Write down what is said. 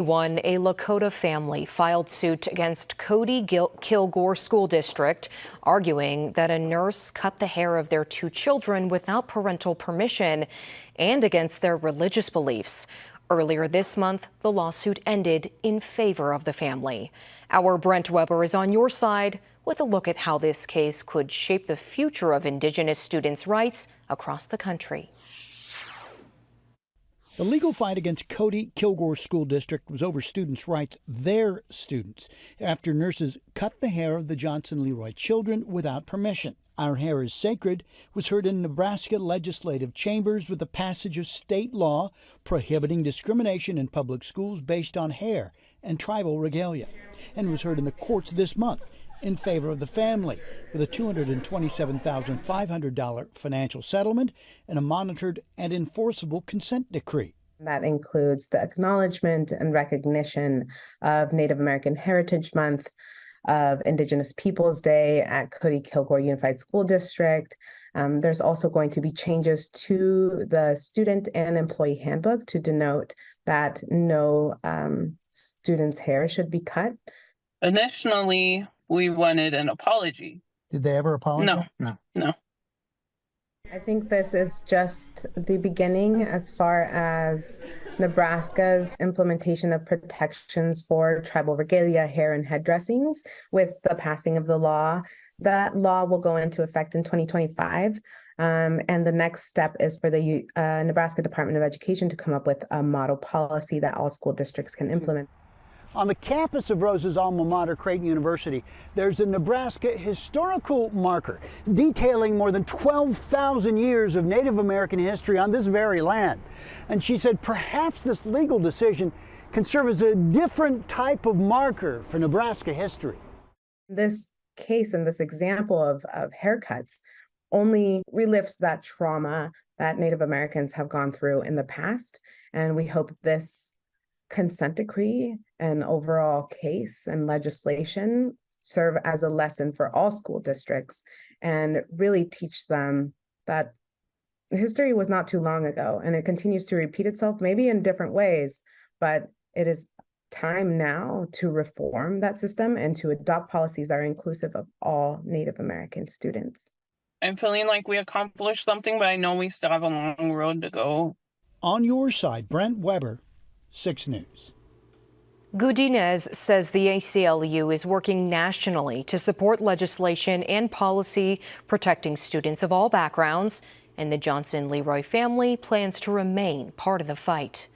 A Lakota family filed suit against Kilgore School District, arguing that a nurse cut the hair of their two children without parental permission and against their religious beliefs. Earlier this month, the lawsuit ended in favor of the family. Our Brent Weber is on your side with a look at how this case could shape the future of Indigenous students' rights across the country. The legal fight against Kilgore School District was over students' rights, their students, after nurses cut the hair of the Johnson-Leroy children without permission. Our Hair is Sacred was heard in Nebraska legislative chambers with the passage of state law prohibiting discrimination in public schools based on hair and tribal regalia, and was heard in the courts this month in favor of the family, with a $227,500 financial settlement and a monitored and enforceable consent decree. That includes the acknowledgement and recognition of Native American Heritage Month, of Indigenous Peoples Day at Kilgore Unified School District. There's also going to be changes to the student and employee handbook to denote that no student's hair should be cut. Initially, we wanted an apology. Did they ever apologize? No. I think this is just the beginning as far as Nebraska's implementation of protections for tribal regalia, hair, and head dressings with the passing of the law. That law will go into effect in 2025. And the next step is for the Nebraska Department of Education to come up with a model policy that all school districts can implement. On the campus of Rose's alma mater, Creighton University, there's a Nebraska historical marker detailing more than 12,000 years of Native American history on this very land. And she said perhaps this legal decision can serve as a different type of marker for Nebraska history. This case and this example of haircuts only relivs that trauma that Native Americans have gone through in the past. And we hope this consent decree and overall case and legislation serve as a lesson for all school districts and really teach them that history was not too long ago and it continues to repeat itself, maybe in different ways, but it is time now to reform that system and to adopt policies that are inclusive of all Native American students. I'm feeling like we accomplished something, but I know we still have a long road to go. On your side, Brent Weber, 6 News. Godinez says the ACLU is working nationally to support legislation and policy protecting students of all backgrounds, and the Johnson-Leroy family plans to remain part of the fight.